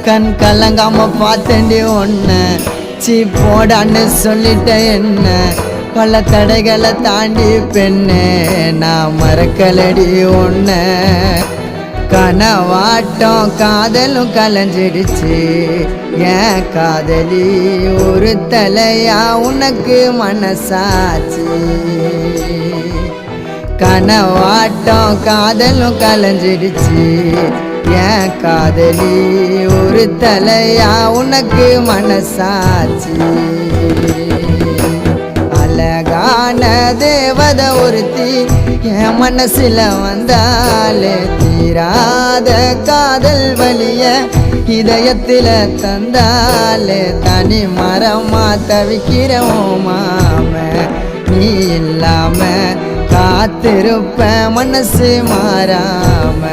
கண் கலங்காம பார்த்தேன்டி ஒன்ன சீ போடான்னு சொல்லிட்ட என்ன பல தடைகளை தாண்டி பெண்ணே நான் மறக்கலடி ஒன்ன கனவாட்டம் காதலும் கலைஞ்சிடுச்சு ஏன் காதலி ஒரு தலையா உனக்கு மனசாச்சு கனவாட்டம் காதலும் கலைஞ்சிடுச்சு ஏன் காதலி ஒரு தலையா உனக்கு மனசாச்சு அழகான தேவதை ஒருத்தி என் மனசுல வந்தாலே தீராத காதல் வலிய இதயத்தில தந்தாலே தனி மரமா தவிக்கிறோம் மாம நீ இல்லாம காத்திருப்ப மனசு மாறாம